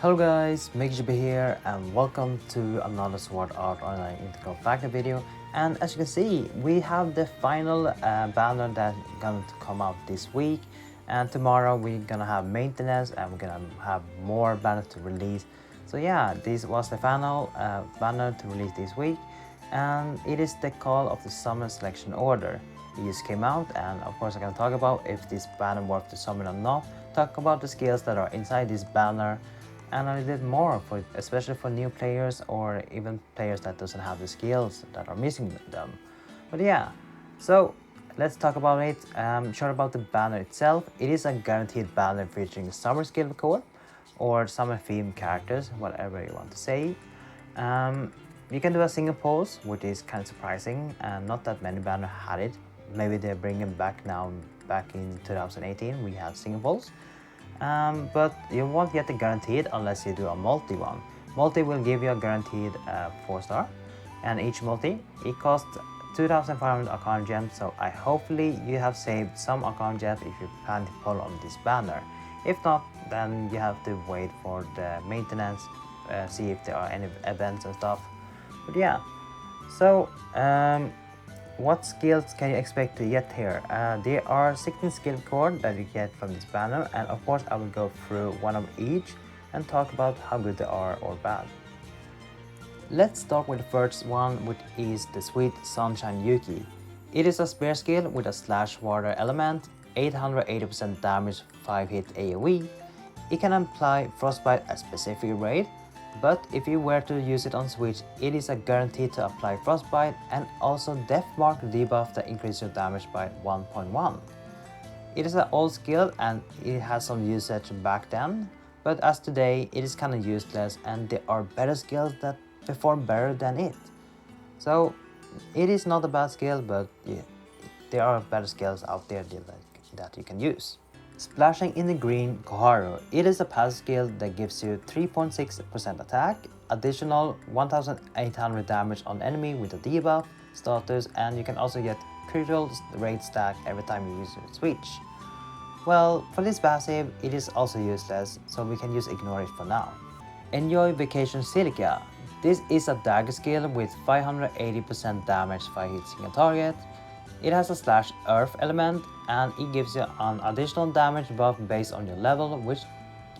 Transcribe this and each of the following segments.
Hello guys, MikuChibi here and welcome to another Sword Art Online Integral Factor video. And as you can see, we have the final banner that's going to come out this week. And tomorrow we're gonna have maintenance and we're gonna have more banners to release. So yeah, this was the final banner to release this week. And it is the Call of the Summon Selection Order. It just came out, and of course I'm gonna talk about if this banner worth to summon or not, talk about the skills that are inside this banner, and a little bit more for especially for new players or even players that doesn't have the skills that are missing them. But yeah, so let's talk about it. Short about the banner itself. It is a guaranteed banner featuring summer skill core or summer theme characters, whatever you want to say. You can do a single pose, which is kind of surprising, and not that many banners had it. Maybe they're bringing it back now. Back in 2018 we had single pose. But you won't get the guaranteed unless you do a multi one. Multi will give you a guaranteed 4-star, and each multi it costs 2,500 Arcana gems. So hopefully you have saved some Arcana gems if you plan to pull on this banner. If not, then you have to wait for the maintenance, see if there are any events and stuff. But yeah, so what skills can you expect to get here? There are 16 skill core that you get from this banner, and of course I will go through one of each and talk about how good they are or bad. Let's start with the first one, which is the Sweet Sunshine Yuuki. It is a spear skill with a slash water element, 880% damage, 5 hit AoE. It can apply frostbite at specific rate, but if you were to use it on Switch, it is a guarantee to apply frostbite and also death mark debuff that increases your damage by 1.1. It is an old skill and it has some usage back then, but as today it is kind of useless and there are better skills that perform better than it. So it is not a bad skill, but yeah, there are better skills out there that you can use. Splashing in the Green Koharu. It is a passive skill that gives you 3.6% attack, additional 1800 damage on enemy with a debuff status, and you can also get critical rate stack every time you use your switch. Well, for this passive, it is also useless, so we can just ignore it for now. Enjoy Vacation Silica. This is a dagger skill with 580% damage by hitting a target. It has a slash earth element and it gives you an additional damage buff based on your level, which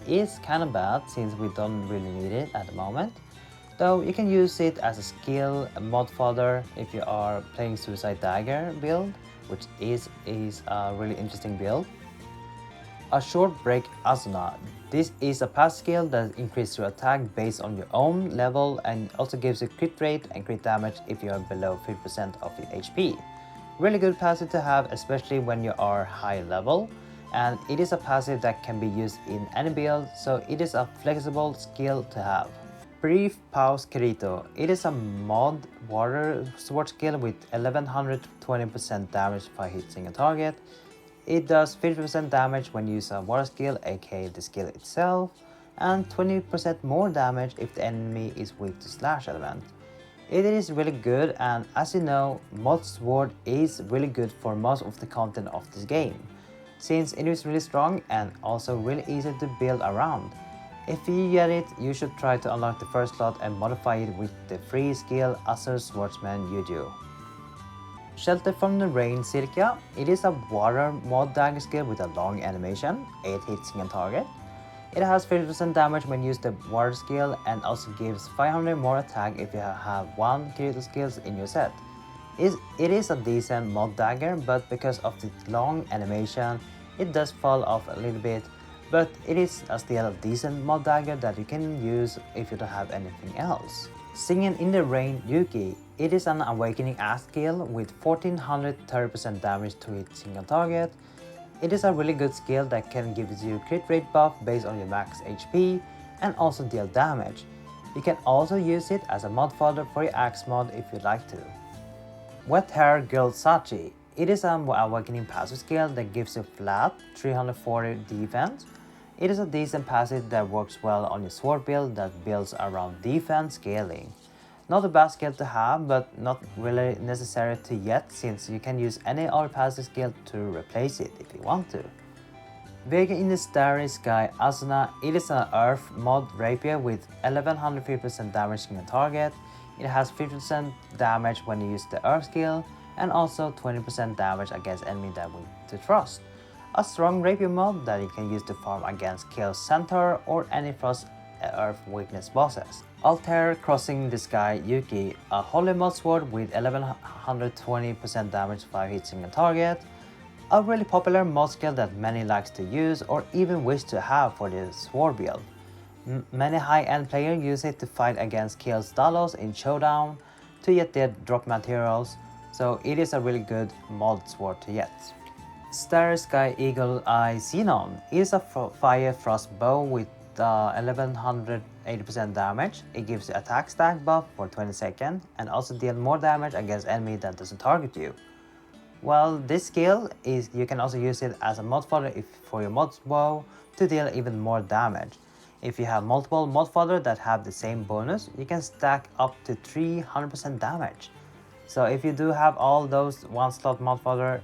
is kind of bad since we don't really need it at the moment. Though you can use it as a skill mod fodder if you are playing Suicide Dagger build, which is a really interesting build. A Short Break Asuna. This is a passive skill that increases your attack based on your own level and also gives you crit rate and crit damage if you are below 50% of your HP. Really good passive to have, especially when you are high level, and it is a passive that can be used in any build, so it is a flexible skill to have. Brief Pause Kirito. It is a mod water sword skill with 1120% damage by hitting a target. It does 50% damage when you use a water skill, aka the skill itself, and 20% more damage if the enemy is weak to slash element. It is really good, and as you know, mod sword is really good for most of the content of this game, since it is really strong and also really easy to build around. If you get it, you should try to unlock the first slot and modify it with the free skill Asur Swordsman Yuju. Shelter from the Rain Silica. It is a water mod dagger skill with a long animation, 8 hits on target. It has 50% damage when you use the water skill and also gives 500 more attack if you have one critical skills in your set. It is a decent mod dagger, but because of the long animation, it does fall off a little bit, but it is still a decent mod dagger that you can use if you don't have anything else. Singing in the Rain Yuuki. It is an awakening axe skill with 1430% damage to hit single target. It is a really good skill that can give you crit rate buff based on your max HP and also deal damage. You can also use it as a mod fodder for your axe mod if you'd like to. Wet Hair Girl Sachi. It is an awakening passive skill that gives you flat 340 defense. It is a decent passive that works well on your sword build that builds around defense scaling. Not a bad skill to have, but not really necessary to yet, since you can use any other passive skill to replace it if you want to. Vega in the Starry Sky Asuna, it is an Earth mod rapier with 1150% damage in a target. It has 50% damage when you use the Earth skill, and also 20% damage against enemy that will to Frost. A strong rapier mod that you can use to farm against Kill Centaur or any Frost Earth weakness bosses. Altair Crossing the Sky Yuuki, a holy mod sword with 1120% damage 5 hits in a target. A really popular mod skill that many likes to use or even wish to have for the sword build. Many high-end players use it to fight against Kill Stalos in Showdown to get their drop materials, so it is a really good mod sword to get. Starry Sky Eagle Eye Sinon is a fire frost bow with 1180% damage. It gives you attack stack buff for 20 seconds and also deal more damage against enemy that doesn't target you. Well, this skill is you can also use it as a mod fodder for your mod bow to deal even more damage. If you have multiple mod fodder that have the same bonus, you can stack up to 300% damage. So if you do have all those one slot mod fodder,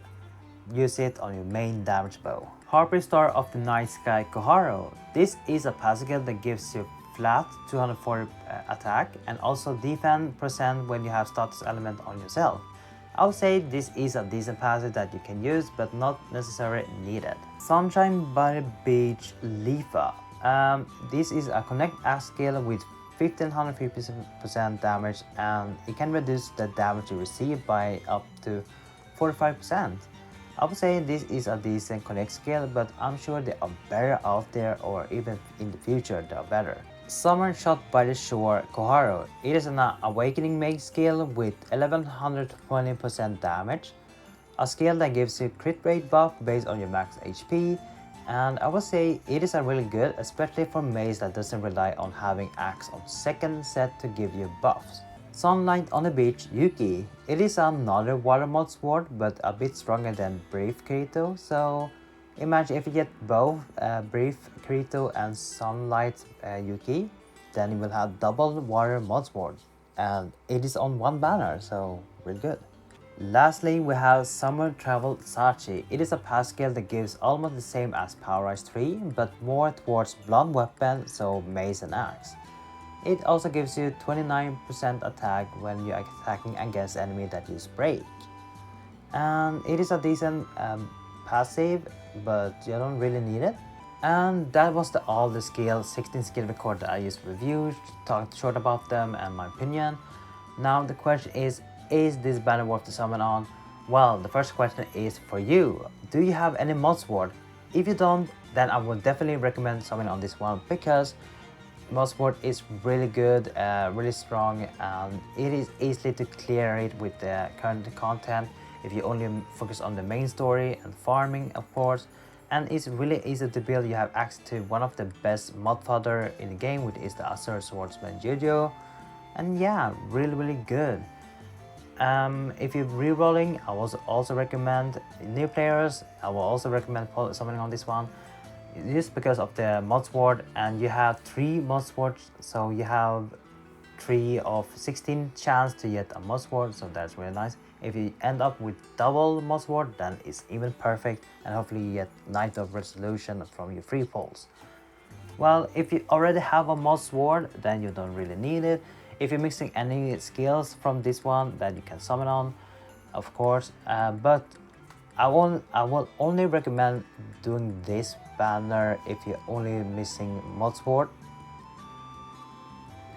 use it on your main damage bow. Harp Star of the Night Sky Koharu. This is a passive skill that gives you flat 240 attack and also defense percent when you have status element on yourself. I would say this is a decent passive that you can use but not necessarily needed. Sunshine by the Beach Leafa. This is a connect axe skill with 1550% damage and it can reduce the damage you receive by up to 45%. I would say this is a decent connect skill, but I'm sure there are better out there or even in the future they are better. Summer Shot by the Shore Koharu. It is an awakening make skill with 1120% damage. A skill that gives you crit rate buff based on your max HP. And I would say it is a really good, especially for maze that doesn't rely on having axe on second set to give you buffs. Sunlight on the Beach Yuuki. It is another water mod sword but a bit stronger than Brief Kirito, so imagine if you get both Brief Kirito and Sunlight Yuuki, then you will have double water mod sword and it is on one banner, so really good. Lastly, we have Summer Travel Sachi. It is a pass skill that gives almost the same as Power Rise 3 but more towards blunt weapon, so mace and axe. It also gives you 29% attack when you're attacking against enemy that use break. And it is a decent passive, but you don't really need it. And that was all the skills, 16 skill record that I used reviewed, talked short about them and my opinion. Now the question is this banner worth to summon on? Well, the first question is for you. Do you have any mod sword? If you don't, then I would definitely recommend summoning on this one because mod sword is really good, really strong, and it is easy to clear it with the current content if you only focus on the main story and farming, of course. And it's really easy to build. You have access to one of the best mod fodder in the game, which is the Asura Swordsman Jojo, and yeah, really good. If you're rerolling, I will also recommend new players. I will also recommend summoning on this one. Just because of the mod sword, and you have 3 mod swords, so you have 3 of 16 chance to get a mod sword, so that's really nice. If you end up with double mod sword, then it's even perfect, and hopefully you get Night of Resolution from your free pulls. Well, if you already have a mod sword, then you don't really need it. If you're mixing any skills from this one, then you can summon on, of course, but I will only recommend doing this banner if you're only missing mod sword.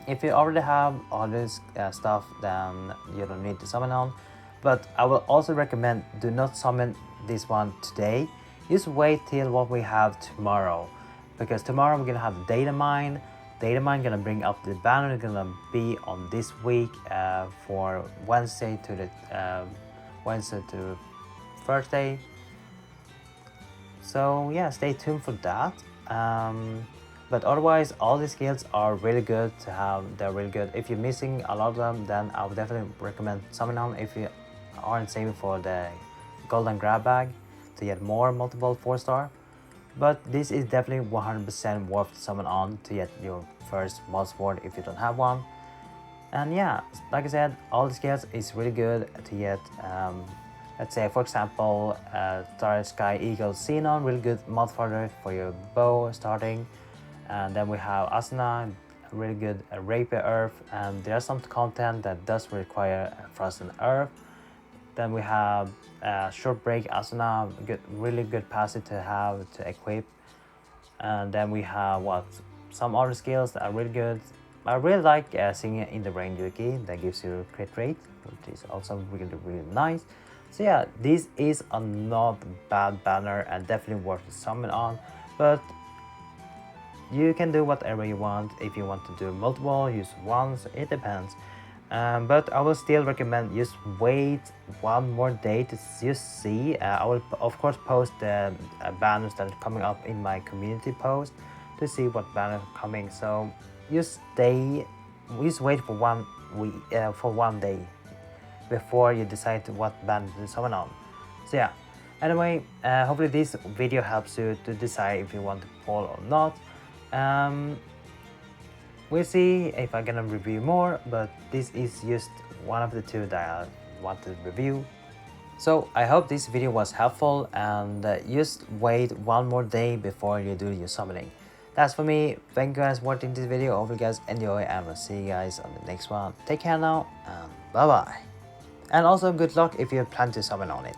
If you already have all this stuff, then you don't need to summon on. But I will also recommend do not summon this one today. Just wait till what we have tomorrow, because tomorrow we're gonna have data mine. Data mine gonna bring up the banner. Gonna be on this week for Wednesday to Thursday. So yeah, stay tuned for that. But otherwise, all the skills are really good to have. They're really good. If you're missing a lot of them, then I would definitely recommend summoning on if you aren't saving for the golden grab bag to get more multiple 4-star. But this is definitely 100% worth to summon on to get your first mod sword if you don't have one. And yeah, like I said, all the skills is really good to get let's say for example Starry Sky Eagle Sinon, really good mod fodder for your bow starting. And then we have Asuna, really good rapier earth, and there's some content that does require frozen earth. Then we have short break Asuna, really good passive to have to equip. And then we have some other skills that are really good. I really like singing in the rain Yuuki, that gives you crit rate, which is also really nice. So yeah, this is a not bad banner and definitely worth to summon on, but you can do whatever you want. If you want to do multiple, use once, it depends. But I will still recommend just wait one more day to just see. I will of course post the banners that are coming up in my community post to see what banners are coming. So just wait for 1 week, for 1 day before you decide what banner to summon on. So yeah, anyway, hopefully this video helps you to decide if you want to pull or not. We'll see if I'm gonna review more, but this is just one of the 2 that I want to review. So I hope this video was helpful, and just wait 1 more day before you do your summoning. That's for me. Thank you guys for watching this video. Hope you guys enjoy, and we'll see you guys on the next one. Take care now, and bye bye. And also good luck if you plan to summon on it.